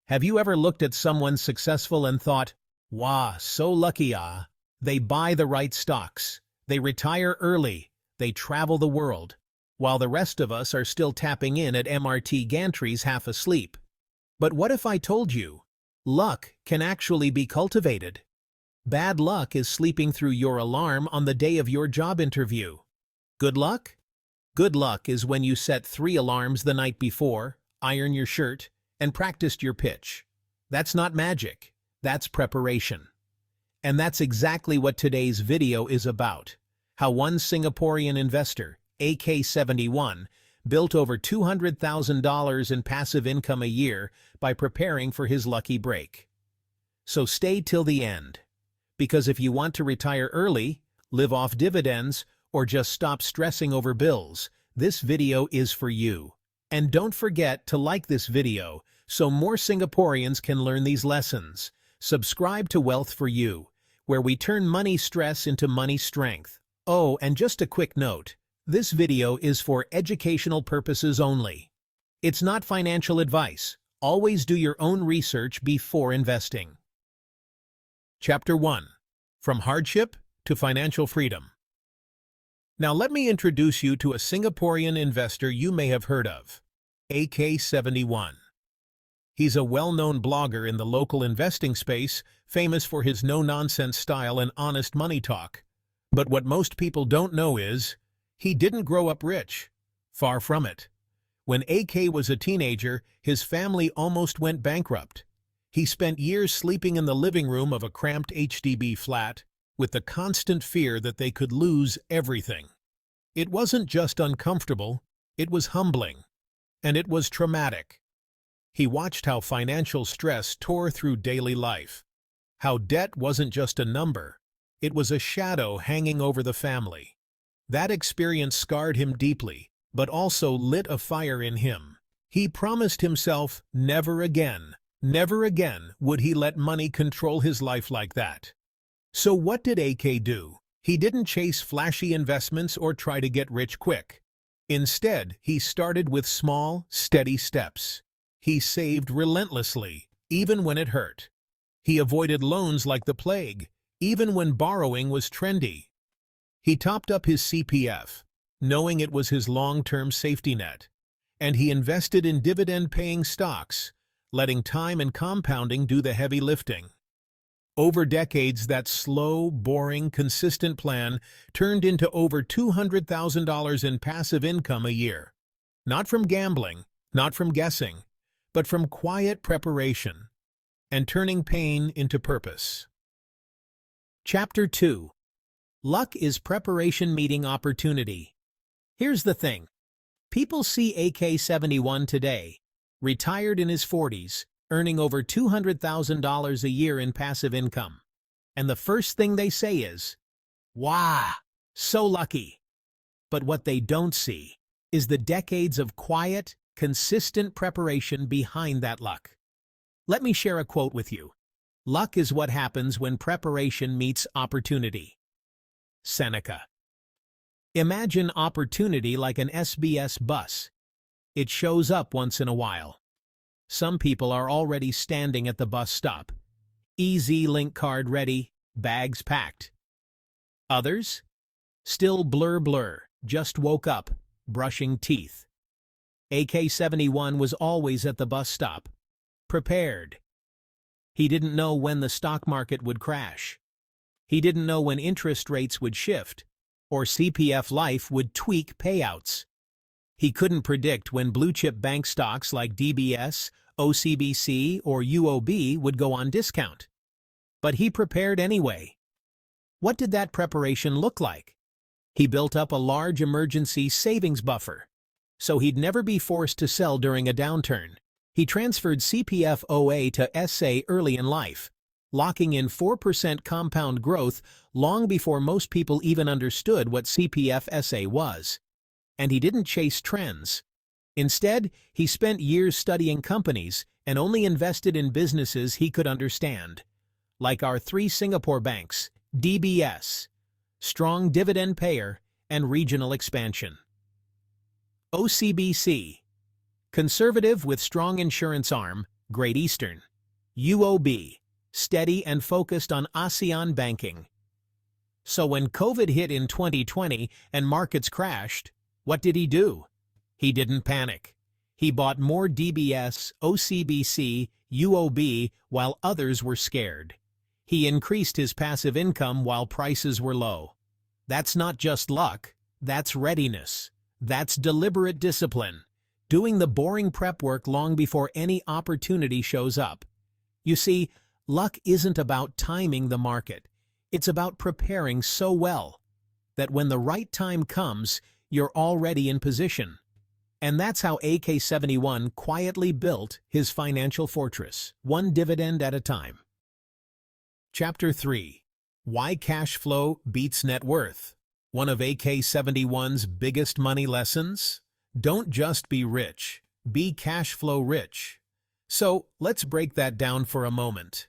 Have you ever looked at someone successful and thought, "Wow, so lucky ah. They buy the right stocks, they retire early, they travel the world," while the rest of us are still tapping in at MRT gantries half asleep. But what if I told you, luck can actually be cultivated? Bad luck is sleeping through your alarm on the day of your job interview. Good luck? Good luck is when you set 3 alarms the night before, iron your shirt, and practiced your pitch. That's not magic, that's preparation. And that's exactly what today's video is about. How one Singaporean investor, AK71, built over $200,000 in passive income a year by preparing for his lucky break. So stay till the end. Because if you want to retire early, live off dividends, or just stop stressing over bills, this video is for you. And don't forget to like this video so more Singaporeans can learn these lessons. Subscribe to Wealth for You, where we turn money stress into money strength. Oh, and just a quick note, this video is for educational purposes only. It's not financial advice. Always do your own research before investing. Chapter 1. From Hardship to Financial Freedom. Now let me introduce you to a Singaporean investor you may have heard of, AK71. He's a well-known blogger in the local investing space, famous for his no-nonsense style and honest money talk. But what most people don't know is, he didn't grow up rich. Far from it. When AK was a teenager, his family almost went bankrupt. He spent years sleeping in the living room of a cramped HDB flat, with the constant fear that they could lose everything. It wasn't just uncomfortable, it was humbling. And it was traumatic. He watched how financial stress tore through daily life. How debt wasn't just a number, it was a shadow hanging over the family. That experience scarred him deeply, but also lit a fire in him. He promised himself never again would he let money control his life like that. So what did AK do? He didn't chase flashy investments or try to get rich quick. Instead, he started with small, steady steps. He saved relentlessly, even when it hurt. He avoided loans like the plague, even when borrowing was trendy. He topped up his CPF, knowing it was his long-term safety net. And he invested in dividend-paying stocks, letting time and compounding do the heavy lifting. Over decades, that slow, boring, consistent plan turned into over $200,000 in passive income a year. Not from gambling, not from guessing, but from quiet preparation and turning pain into purpose. Chapter 2. Luck is preparation meeting opportunity. Here's the thing. People see AK71 today, retired in his 40s, earning over $200,000 a year in passive income. And the first thing they say is, "Wow, so lucky." But what they don't see is the decades of quiet, consistent preparation behind that luck. Let me share a quote with you. Luck is what happens when preparation meets opportunity. Seneca. Imagine opportunity like an SBS bus. It shows up once in a while. Some people are already standing at the bus stop. Easy link card ready, bags packed. Others? Still blur, just woke up, brushing teeth. AK71 was always at the bus stop, prepared. He didn't know when the stock market would crash. He didn't know when interest rates would shift, or CPF Life would tweak payouts. He couldn't predict when blue-chip bank stocks like DBS, OCBC, or UOB would go on discount. But he prepared anyway. What did that preparation look like? He built up a large emergency savings buffer, so he'd never be forced to sell during a downturn. He transferred CPF OA to SA early in life, locking in 4% compound growth long before most people even understood what CPF SA was. And he didn't chase trends. Instead, he spent years studying companies and only invested in businesses he could understand, like our 3 Singapore banks, DBS, strong dividend payer, and regional expansion. OCBC, conservative with strong insurance arm, Great Eastern. UOB, steady and focused on ASEAN banking. So when COVID hit in 2020 and markets crashed, what did he do? He didn't panic. He bought more DBS, OCBC, UOB while others were scared. He increased his passive income while prices were low. That's not just luck, that's readiness. That's deliberate discipline, doing the boring prep work long before any opportunity shows up. You see, luck isn't about timing the market. It's about preparing so well that when the right time comes, you're already in position. And that's how AK71 quietly built his financial fortress, one dividend at a time. Chapter 3. Why Cash Flow Beats Net Worth. One of AK71's biggest money lessons? Don't just be rich, be cash flow rich. So, let's break that down for a moment.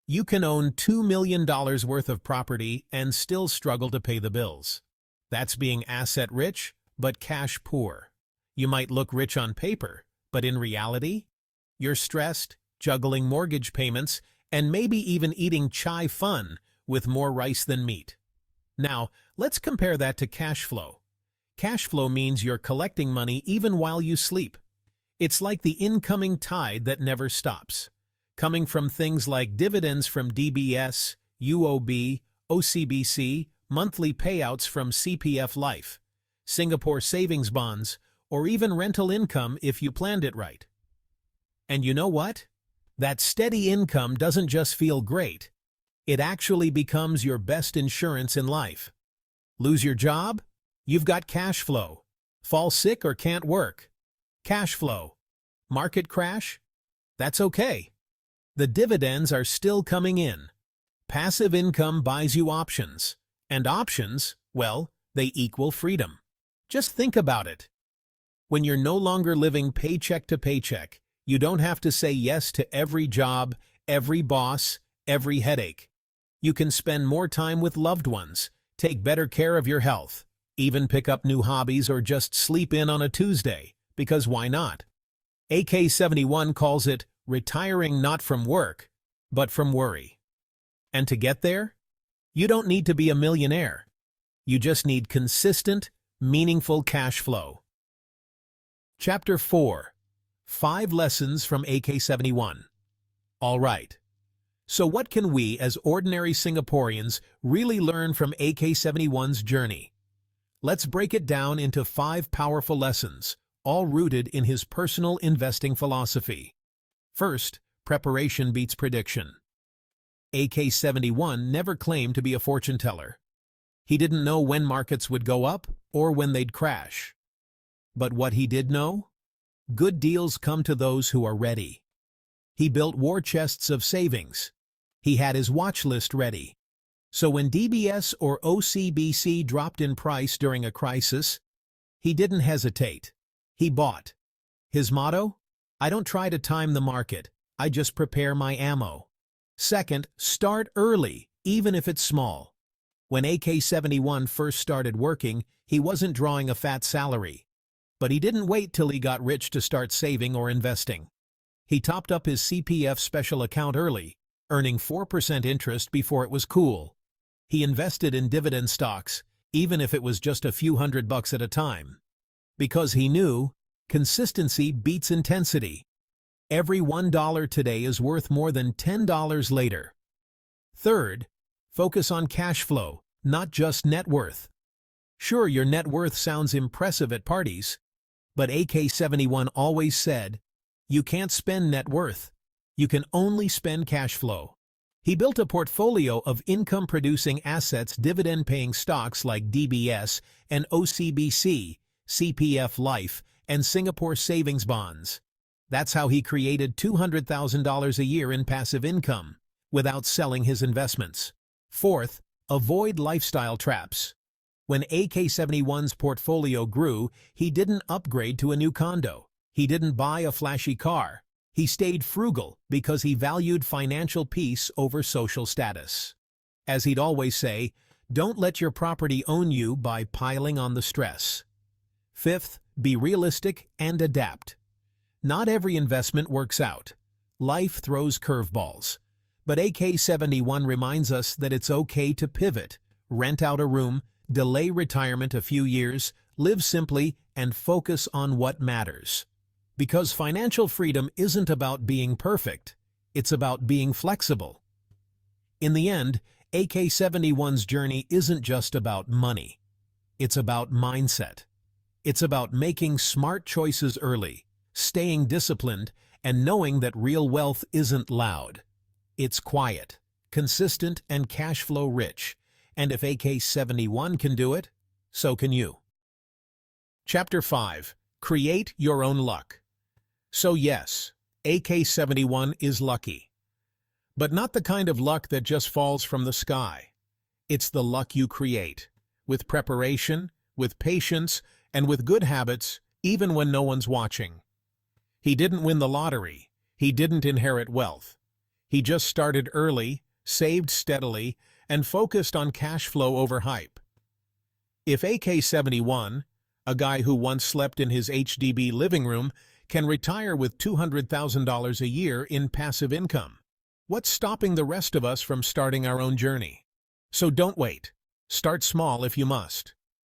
You can own $2 million worth of property and still struggle to pay the bills. That's being asset rich, but cash poor. You might look rich on paper, but in reality, you're stressed, juggling mortgage payments, and maybe even eating chai fun with more rice than meat. Now, let's compare that to cash flow. Cash flow means you're collecting money even while you sleep. It's like the incoming tide that never stops, coming from things like dividends from DBS, UOB, OCBC, monthly payouts from CPF Life, Singapore savings bonds, or even rental income if you planned it right. And you know what? That steady income doesn't just feel great. It actually becomes your best insurance in life. Lose your job? You've got cash flow. Fall sick or can't work? Cash flow. Market crash? That's okay. The dividends are still coming in. Passive income buys you options. And options, well, they equal freedom. Just think about it. When you're no longer living paycheck to paycheck, you don't have to say yes to every job, every boss, every headache. You can spend more time with loved ones, take better care of your health, even pick up new hobbies or just sleep in on a Tuesday, because why not? AK71 calls it retiring not from work, but from worry. And to get there, you don't need to be a millionaire. You just need consistent, meaningful cash flow. Chapter 4. 5 Lessons from AK71. All right. So what can we, as ordinary Singaporeans, really learn from AK71's journey? Let's break it down into 5 powerful lessons, all rooted in his personal investing philosophy. First, preparation beats prediction. AK71 never claimed to be a fortune teller. He didn't know when markets would go up or when they'd crash. But what he did know? Good deals come to those who are ready. He built war chests of savings. He had his watch list ready. So when DBS or OCBC dropped in price during a crisis, he didn't hesitate. He bought. His motto? I don't try to time the market, I just prepare my ammo. Second, start early, even if it's small. When AK71 first started working, he wasn't drawing a fat salary. But he didn't wait till he got rich to start saving or investing. He topped up his CPF special account early, earning 4% interest before it was cool. He invested in dividend stocks, even if it was just a few $100 at a time. Because he knew, consistency beats intensity. Every $1 today is worth more than $10 later. Third, focus on cash flow, not just net worth. Sure, your net worth sounds impressive at parties, but AK71 always said, you can't spend net worth. You can only spend cash flow. He built a portfolio of income-producing assets, dividend-paying stocks like DBS and OCBC, CPF Life, and Singapore savings bonds. That's how he created $200,000 a year in passive income, without selling his investments. Fourth, avoid lifestyle traps. When AK71's portfolio grew, he didn't upgrade to a new condo. He didn't buy a flashy car. He stayed frugal because he valued financial peace over social status. As he'd always say, don't let your property own you by piling on the stress. Fifth, be realistic and adapt. Not every investment works out. Life throws curveballs. But AK71 reminds us that it's okay to pivot, rent out a room, delay retirement a few years, live simply, and focus on what matters. Because financial freedom isn't about being perfect, it's about being flexible. In the end, AK71's journey isn't just about money. It's about mindset. It's about making smart choices early, staying disciplined, and knowing that real wealth isn't loud. It's quiet, consistent, and cash flow rich. And if AK71 can do it, so can you. Chapter 5. Create your own luck. So yes, AK71 is lucky. But not the kind of luck that just falls from the sky. It's the luck you create, with preparation, with patience, and with good habits, even when no one's watching. He didn't win the lottery. He didn't inherit wealth. He just started early, saved steadily, and focused on cash flow over hype. If AK71, a guy who once slept in his HDB living room, can retire with $200,000 a year in passive income, what's stopping the rest of us from starting our own journey? So don't wait. Start small if you must.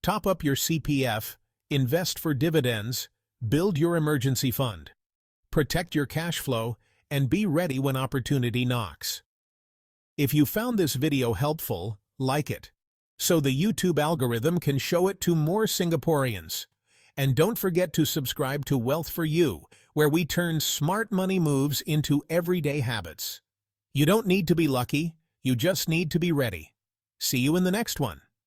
Top up your CPF, invest for dividends, build your emergency fund, protect your cash flow, and be ready when opportunity knocks. If you found this video helpful, like it, so the YouTube algorithm can show it to more Singaporeans. And don't forget to subscribe to Wealth for You, where we turn smart money moves into everyday habits. You don't need to be lucky, you just need to be ready. See you in the next one.